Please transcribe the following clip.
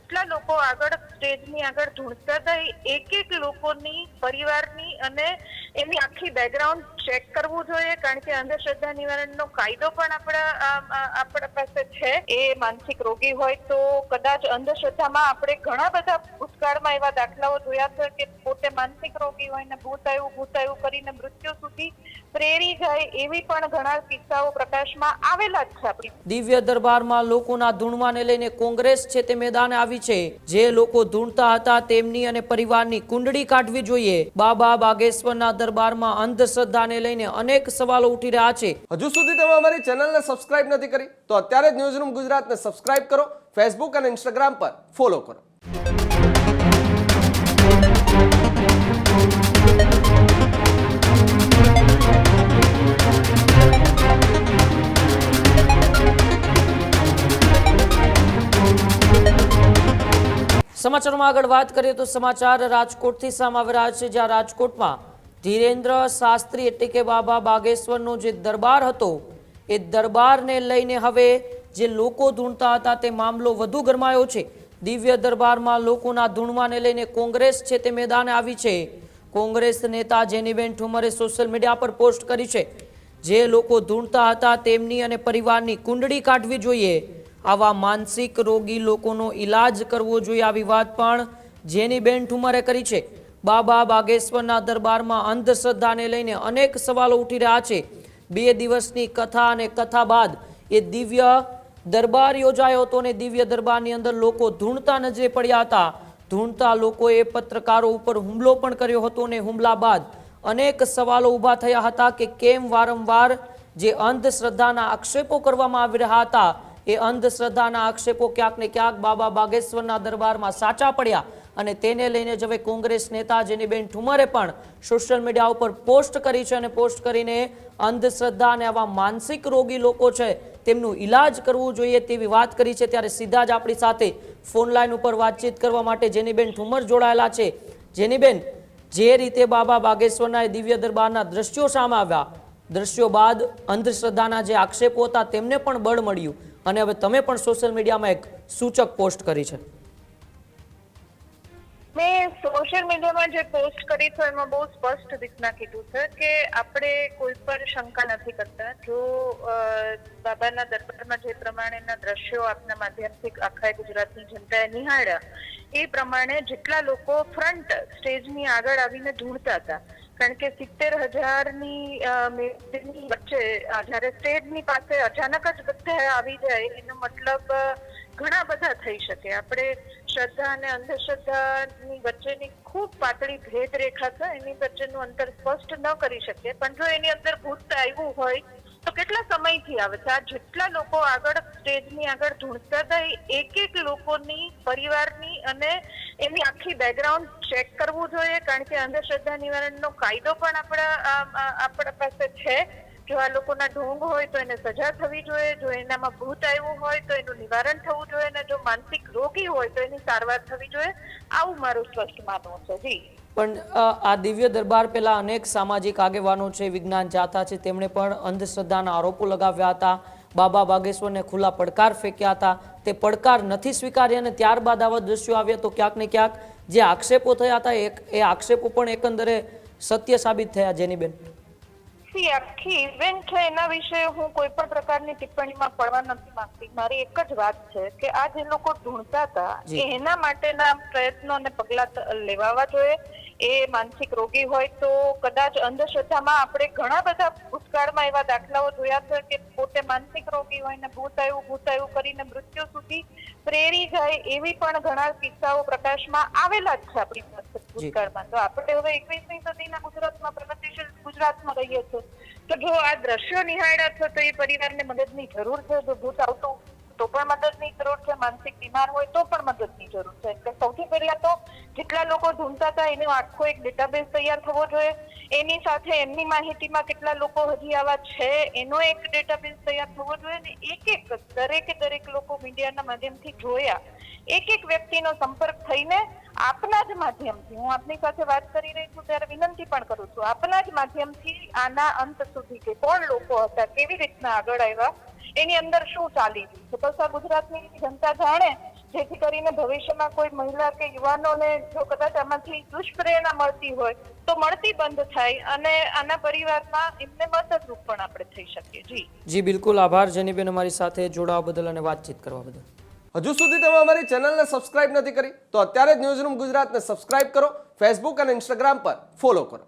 જેટલા લોકો આગળ સ્ટેજની આગળ ધૂણતા હતા એક લોકોની પરિવારની અને એની આખી બેકગ્રાઉન્ડ ચેક કરવું જોઈએ, કારણ કે અંધશ્રદ્ધા નિવારણનો કાયદો પણ આપણા પાસે છે. એ માનસિક રોગી હોય તો કદાચ અંધશ્રદ્ધામાં આપણે ઘણા બધા ભૂતકાળમાં એવા દાખલાઓ જોયા છે કે પોતે માનસિક રોગી હોય ને ભૂત આવ્યું કરીને મૃત્યુ સુધી પ્રેરી જાય, એવી પણ ઘણા કિસ્સાઓ પ્રકાશમાં આવેલા જ છે. આપણી દિવ્ય દરબારમાં લોકોના ધૂણવાને લઈને કોંગ્રેસ છે તે મેદાને આવી છે. જે લોકો ધૂણતા હતા તેમની અને પરિવારની કુંડળી કાઢવી જોઈએ. બાબા બાગેશ્વરના દરબારમાં અંધશ્રદ્ધાને લઈને અનેક સવાલો ઉઠી રહ્યા છે. હજુ સુધી તમે અમારી ચેનલને સબસ્ક્રાઇબ નથી કરી તો અત્યારે જ ન્યૂઝરૂમ ગુજરાતને સબસ્ક્રાઇબ કરો, ફેસબુક અને ઇન્સ્ટાગ્રામ પર ફોલો કરો. સમાચારોમાં આગળ વાત કરીએ તો સમાચાર રાજકોટથી સામે આવી રહ્યા છે, જ્યાં રાજકોટમાં ધીરેન્દ્ર શાસ્ત્રી એટલે કે બાબા બાગેશ્વરનો જે દરબાર હતો એ દરબારને લઈને હવે જે લોકો ધૂણતા હતા તે મામલો વધુ ગરમાયો છે. દિવ્ય દરબારમાં લોકોના ધૂણવાને લઈને કોંગ્રેસ છે તે મેદાને આવી છે. કોંગ્રેસ નેતા જેનીબેન ઠુમરે સોશિયલ મીડિયા પર પોસ્ટ કરી છે. જે લોકો ધૂણતા હતા તેમની અને પરિવારની કુંડળી કાઢવી જોઈએ. આવા માનસિક રોગી લોકોનો ઈલાજ કરવો જોઈએ, આવી વાત પણ જેનીબેન ઠુમરે કરી છે. બાબા બાગેશ્વરના દરબારમાં અંધશ્રદ્ધાને લઈને અનેક સવાલો ઉઠી રહ્યા છે. 2 દિવસની કથા અને કથા બાદ એ દિવ્ય દરબાર યોજાયો હતો અને દિવ્ય દરબારની અંદર લોકો ધૂણતા નજરે પડ્યા હતા. ધૂણતા લોકોએ પત્રકારો ઉપર હુમલો પણ કર્યો હતો અને હુમલા બાદ અનેક સવાલો ઊભા થયા હતા કે કેમ વારંવાર જે અંધશ્રદ્ધાના આક્ષેપો કરવામાં આવી રહ્યા હતા એ અંધશ્રદ્ધાના આક્ષેપો ક્યાંક ને ક્યાંક બાબા બાગેશ્વરના દરબારમાં સાચા પડ્યા અને તેને લઈને જ હવે કોંગ્રેસ નેતા જેનીબેન ઠુમરે પણ સોશિયલ મીડિયા ઉપર પોસ્ટ કરી છે અને પોસ્ટ કરીને અંધશ્રદ્ધા અને આવા માનસિક રોગી લોકો છે તેમનું ઈલાજ કરવું જોઈએ તેવી વાત કરી છે. ત્યારે સીધા જ આપણી સાથે ફોન લાઈન ઉપર વાતચીત કરવા માટે જેનીબેન ઠુમર જોડાયેલા છે. જેનીબેન, જે રીતે બાબા બાગેશ્વરના દિવ્ય દરબારના દ્રશ્યો સામે આવ્યા, દ્રશ્યો બાદ અંધશ્રદ્ધાના જે આક્ષેપો હતા તેમને પણ બળ મળ્યું અને હવે તમે પણ સોશિયલ મીડિયામાં એક સૂચક પોસ્ટ કરી છે. મેં સોશિયલ મીડિયામાં જે પોસ્ટ કરી છે એમાં બહુ સ્પષ્ટ રીતના કીધું છે કે આપણે કોઈ પર શંકા નથી કરતા. જો બાબાના દરબારમાં જે પ્રમાણેના દ્રશ્યો આપના માધ્યમથી આખા ગુજરાતની જનતાએ નિહાળ્યા એ પ્રમાણે જેટલા લોકો ફ્રન્ટ સ્ટેજની આગળ આવીને ધૂણતા હતા, કારણ કે 70,000ની વચ્ચે જયારે સ્ટેજની પાસે અચાનક જ બધા આવી જાય એનો મતલબ ઘણા બધા થઈ શકે. આપણે શ્રદ્ધા અને અંધશ્રદ્ધાની વચ્ચેની ખૂબ પાતળી ભેદરેખા છે, એની વચ્ચેનું અંતર સ્પષ્ટ ન કરી શકીએ, પણ જો એની અંદર ભૂત આવ્યું હોય તો કેટલા સમયથી આવે છે. આ જેટલા લોકો આગળ સ્ટેજની આગળ ધૂણતા હતા એક લોકોની પરિવારની અને એની આખી બેકગ્રાઉન્ડ ચેક કરવું જોઈએ, કારણ કે અંધશ્રદ્ધા નિવારણનો કાયદો પણ આપણા પાસે છે. જો આ લોકોના ઢોંગ હોય તો એને સજા થવી જોઈએ, જો એનામાં ભૂત આવ્યું હોય તો એનું નિવારણ થવું જોઈએ, અને જો માનસિક રોગી હોય તો એની સારવાર થવી જોઈએ. આવું મારું સ્પષ્ટ માનવું છે. જી, પણ આ દિવ્ય દરબાર પહેલા અનેક સામાજિક આગેવાનો છે, વિજ્ઞાન જાથા છે, તેમણે પણ અંધશ્રદ્ધાના આરોપો લગાવ્યા હતા. બાબા બાગેશ્વરને ખુલ્લા પડકાર ફેંક્યા હતા. તે પડકાર નથી સ્વીકાર્યા અને ત્યારબાદ આવા દ્રશ્યો આવ્યા તો ક્યાંક ને ક્યાંક જે આક્ષેપો થયા હતા એ આક્ષેપો પણ એકંદરે સત્ય સાબિત થયા. જેનીબેન, આખી ઇવેન્ટ છે એના વિશે હું કોઈ પણ પ્રકારની ટિપ્પણીમાં પડવા નથી માંગતી. મારી એક જ વાત છે કે આ જે લોકો ઢૂંઢતા હતા એના માટેના પ્રયત્નો અને પગલા લેવા જોઈએ. એ માનસિક રોગી હોય તો કદાચ અંધશ્રદ્ધામાં આપણે ઘણા બધા ભૂતકાળમાં એવા દાખલાઓ જોયા છે કે પોતે માનસિક રોગી હોય ને ભૂત આવ્યું કરીને મૃત્યુ સુધી પ્રેરી જાય, એવી પણ ઘણા કિસ્સાઓ પ્રકાશમાં આવેલા જ છે આપણી પાસે ભૂતકાળમાં. તો આપણે હવે 21મી સદીના ગુજરાતમાં પ્રગતિશીલ ગુજરાતમાં રહીએ છીએ, તો જો આ દ્રશ્યો નિહાળ્યા છે તો એ પરિવારને મદદની જરૂર છે. જો ભૂત આવતું તો પણ મદદની જરૂર છે, માનસિક બીમાર હોય તો પણ મદદની જરૂર છે. એટલે સૌથી પહેલા તો જેટલા લોકો ધૂણતા હતા એનો આખો એક ડેટાબેઝ તૈયાર થવો જોઈએ. એની સાથે એમની માહિતીમાં કેટલા લોકો હજી આવા છે એનો એક ડેટાબેઝ તૈયાર થવો જોઈએ. ને દરેક લોકો મીડિયાના માધ્યમથી જોયા, એક વ્યક્તિનો સંપર્ક થઈને આપના જ માધ્યમથી, હું આપની સાથે વાત કરી રહી છું ત્યારે વિનંતી પણ કરું છું, આપના જ માધ્યમથી આના અંત સુધી કે કોણ લોકો હતા, કેવી રીતના આગળ આવ્યા, એની અંદર શું ચાલી રહ્યું છે, તો ગુજરાતની જનતા જાણે જેથી કરીને ભવિષ્યમાં કોઈ મહિલા કે યુવાનોને જો કદાચ આમાંથી દુષ્પ્રેરણા મળતી હોય તો મળતી બંધ થાય અને આના પરિવારમાં એમને મદદરૂપ પણ આપણે થઈ શકીએ. જી બિલકુલ, આભાર જેનીબેન અમારી સાથે જોડાવા બદલ અને વાતચીત કરવા બદલ. હજુ સુધી તમે અમારી ચેનલને સબસ્ક્રાઇબ નથી કરી તો અત્યારે જ ન્યૂઝરૂમ ગુજરાતને સબસ્ક્રાઇબ કરો, ફેસબુક અને ઇન્સ્ટાગ્રામ પર ફોલો કરો.